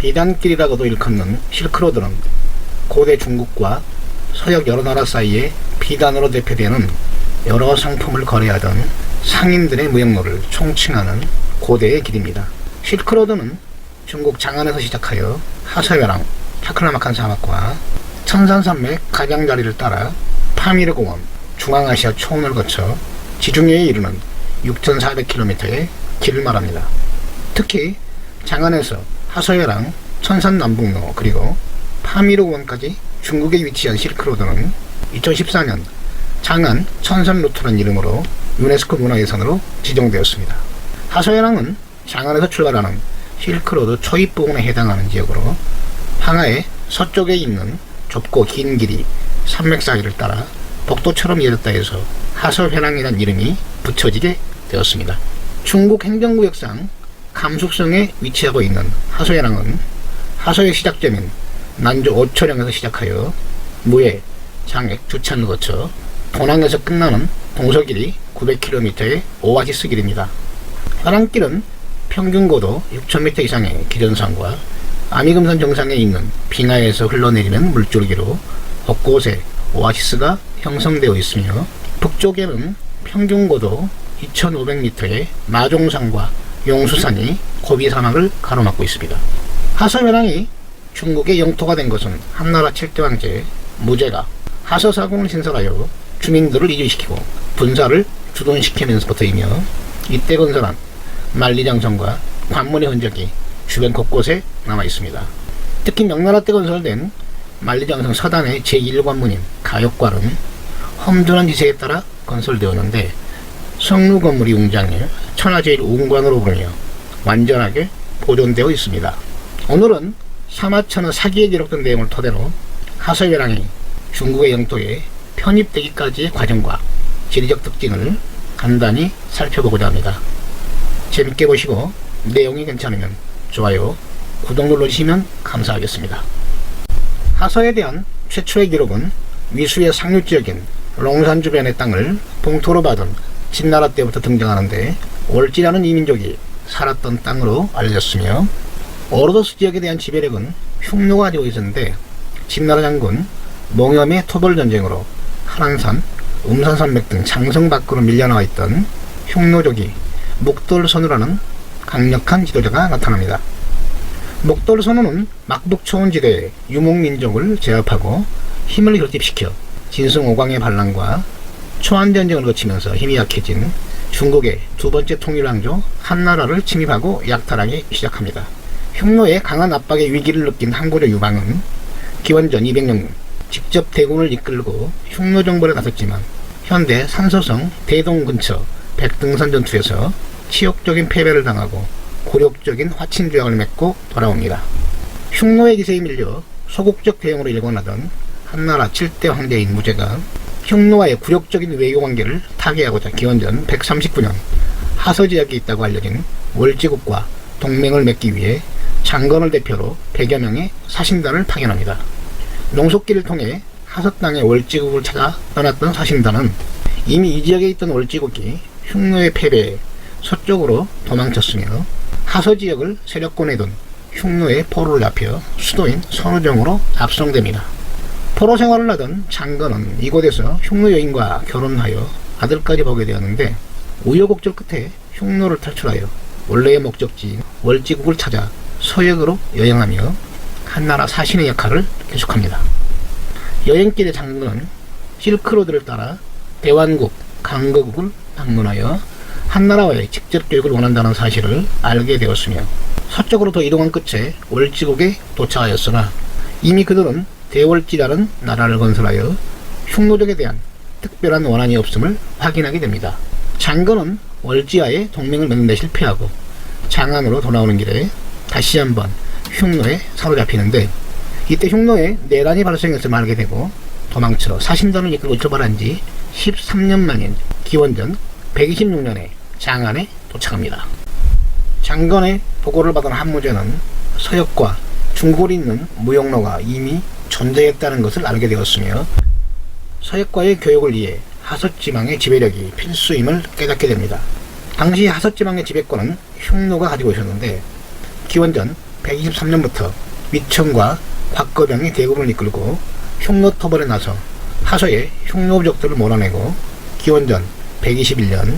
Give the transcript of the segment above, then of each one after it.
비단길이라고도 일컫는 실크로드는 고대 중국과 서역 여러 나라 사이에 비단으로 대표되는 여러 상품을 거래하던 상인들의 무역로를 총칭하는 고대의 길입니다. 실크로드는 중국 장안에서 시작하여 하서연왕, 타클라마칸 사막과 천산산맥 가장자리를 따라 파미르 공원, 중앙아시아 초원을 거쳐 지중해에 이르는 6,400km의 길을 말합니다. 특히 장안에서 하서연왕, 천산남북로 그리고 파미르 공원까지 중국에 위치한 실크로드는 2014년 장안 천산루트라는 이름으로 유네스코 문화유산으로 지정되었습니다. 하서연왕은 장안에서 출발하는 실크로드 초입 부분에 해당하는 지역으로 황하의 서쪽에 있는 좁고 긴 길이 산맥 사이를 따라 복도처럼 이어졌다 해서 하서회랑이라는 이름이 붙여지게 되었습니다. 중국 행정구역상 감숙성에 위치하고 있는 하서회랑은 하서의 시작점인 난조 오초령에서 시작하여 무예, 장액, 주찬을 거쳐 도낭에서 끝나는 동서길이 900km의 오아시스 길입니다. 회랑길은 평균 고도 6,000m 이상의 기전산과 아미금산 정상에 있는 빙하에서 흘러내리는 물줄기로 곳곳에 오아시스가 형성되어 있으며 북쪽에는 평균 고도 2,500m의 마종산과 용수산이 고비 사막을 가로막고 있습니다. 하서회랑이 중국의 영토가 된 것은 한나라 7대 황제 무제가 하서사궁을 신설하여 주민들을 이주시키고 분사를 주둔시키면서부터이며 이때 건설한 만리장성과 관문의 흔적이 주변 곳곳에 남아 있습니다. 특히 명나라 때 건설된 만리장성 서단의 제1관문인 가역관은 험준한 지세에 따라 건설되었는데 성루 건물이 웅장해 천하제일웅관으로 부르며 완전하게 보존되어 있습니다. 오늘은 사마천의 사기에 기록된 내용을 토대로 하서회랑이 중국의 영토에 편입되기까지의 과정과 지리적 특징을 간단히 살펴보고자 합니다. 재밌게 보시고 내용이 괜찮으면 좋아요, 구독 눌러주시면 감사하겠습니다. 하서에 대한 최초의 기록은 위수의 상류지역인 롱산 주변의 땅을 봉토로 받은 진나라 때부터 등장하는데 월지라는 이민족이 살았던 땅으로 알려졌으며 오로도스 지역에 대한 지배력은 흉노가 가지고 있었는데 진나라 장군 몽염의 토벌전쟁으로 한안산, 음산산맥 등 장성 밖으로 밀려나와 있던 흉노족이 목돌선우라는 강력한 지도자가 나타납니다. 목돌선우는 막북초원지대의 유목민족을 제압하고 힘을 결집시켜 진승오광의 반란과 초안전쟁을 거치면서 힘이 약해진 중국의 두 번째 통일왕조 한나라를 침입하고 약탈하기 시작합니다. 흉노의 강한 압박의 위기를 느낀 항고려 유방은 기원전 200년 직접 대군을 이끌고 흉노 정벌에 나섰지만 현대 산서성 대동 근처 백등산 전투에서 치욕적인 패배를 당하고 굴욕적인 화친조약을 맺고 돌아옵니다. 흉노의 기세에 밀려 소국적 대응으로 일궈나던 한나라 7대 황제인 무제가 흉노와의 굴욕적인 외교관계를 타개하고자 기원전 139년 하서지역에 있다고 알려진 월지국과 동맹을 맺기 위해 장건을 대표로 100여 명의 사신단을 파견합니다. 농속기를 통해 하서 땅의 월지국을 찾아 떠났던 사신단은 이미 이 지역에 있던 월지국이 흉노의 패배에 서쪽으로 도망쳤으며 하서 지역을 세력권에 둔 흉노의 포로를 잡혀 수도인 선우정으로 압송됩니다. 포로 생활을 하던 장건은 이곳에서 흉노 여인과 결혼하여 아들까지 보게 되었는데 우여곡절 끝에 흉노를 탈출하여 원래의 목적지인 월지국을 찾아 서역으로 여행하며 한나라 사신의 역할을 계속합니다. 여행길의 장군은 실크로드를 따라 대완국, 강거국을 방문하여 한나라와의 직접 교육을 원한다는 사실을 알게 되었으며 서쪽으로 더 이동한 끝에 월지국에 도착하였으나 이미 그들은 대월지라는 나라를 건설하여 흉노족에 대한 특별한 원한이 없음을 확인하게 됩니다. 장건은 월지와의 동맹을 맺는 데 실패하고 장안으로 돌아오는 길에 다시 한번 흉노에 사로잡히는데 이때 흉노에 내란이 발생해서 말게 되고 도망쳐 사신단을 이끌고 출발한 지 13년 만인 기원전 126년에 장안에 도착합니다. 장건의 보고를 받은 한무제는 서역과 중국을 잇는 무역로가 이미 존재했다는 것을 알게 되었으며 서역과의 교역을 위해 하서지방의 지배력이 필수임을 깨닫게 됩니다. 당시 하서지방의 지배권은 흉노가 가지고 있었는데 기원전 123년부터 위청과 곽거병이 대군을 이끌고 흉노토벌에 나서 하서의 흉노부족들을 몰아내고 기원전 121년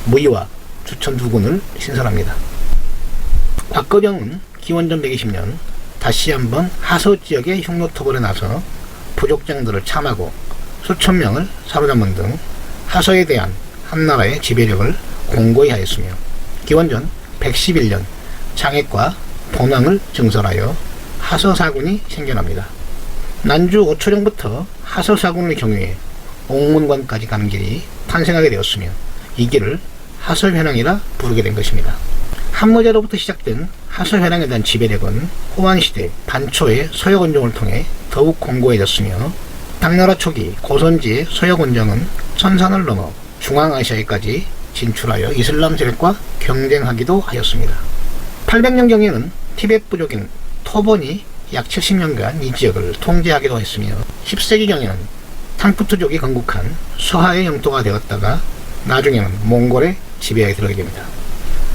무이와 주천 두 군을 신설합니다. 곽거병은 기원전 120년 다시 한번 하서 지역의 흉노토벌에 나서 부족장들을 참하고 수천 명을 사로잡는 등 하서에 대한 한나라의 지배력을 공고히 하였으며 기원전 111년 장액과 본왕을 증설하여 하서사군이 생겨납니다. 난주 오초령부터 하서사군을 경유해 옥문관까지 가는 길이 탄생하게 되었으며 이 길을 하서회랑이라 부르게 된 것입니다. 한무제로부터 시작된 하서회랑에 대한 지배력은 호환시대 반초의 서역원정을 통해 더욱 공고해졌으며 당나라 초기 고선지의 서역원정은 선산을 넘어 중앙아시아에까지 진출하여 이슬람 세력과 경쟁하기도 하였습니다. 800년경에는 티베트 부족인 토번이 약 70년간 이 지역을 통제하기도 했으며 10세기경에는 탕푸트족이 건국한 서하의 영토가 되었다가 나중에는 몽골의 지배에 들어가게 됩니다.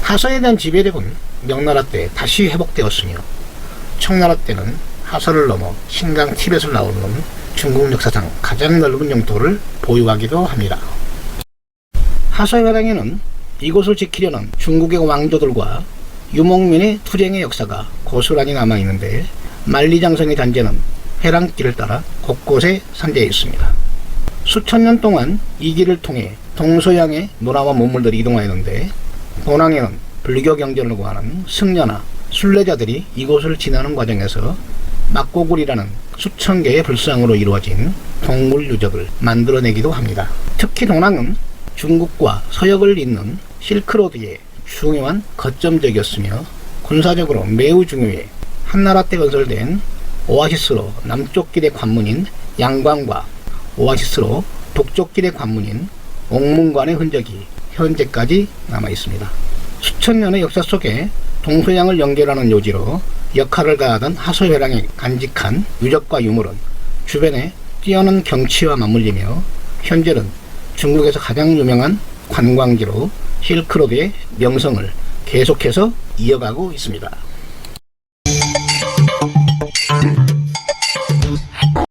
하서에 대한 지배력은 명나라 때 다시 회복되었으며 청나라 때는 하서를 넘어 신강 티벳을 나오는 중국 역사상 가장 넓은 영토를 보유하기도 합니다. 하서회랑에는 이곳을 지키려는 중국의 왕조들과 유목민의 투쟁의 역사가 고스란히 남아있는데 만리장성의 잔재는 회랑길을 따라 곳곳에 산재해 있습니다. 수천 년 동안 이 길을 통해 동서양의 문화와 문물들이 이동하였는데 동양에는 불교 경전을 구하는 승려나 순례자들이 이곳을 지나는 과정에서 막고굴이라는 수천 개의 불상으로 이루어진 동물 유적을 만들어내기도 합니다. 특히 동양은 중국과 서역을 잇는 실크로드의 중요한 거점적이었으며 군사적으로 매우 중요해 한나라 때 건설된 오아시스로 남쪽 길의 관문인 양광과 오아시스로 북쪽 길의 관문인 옥문관의 흔적이 현재까지 남아있습니다. 수천 년의 역사 속에 동서양을 연결하는 요지로 역할을 다하던 하서회랑의 간직한 유적과 유물은 주변에 뛰어난 경치와 맞물리며 현재는 중국에서 가장 유명한 관광지로 실크로드의 명성을 계속해서 이어가고 있습니다.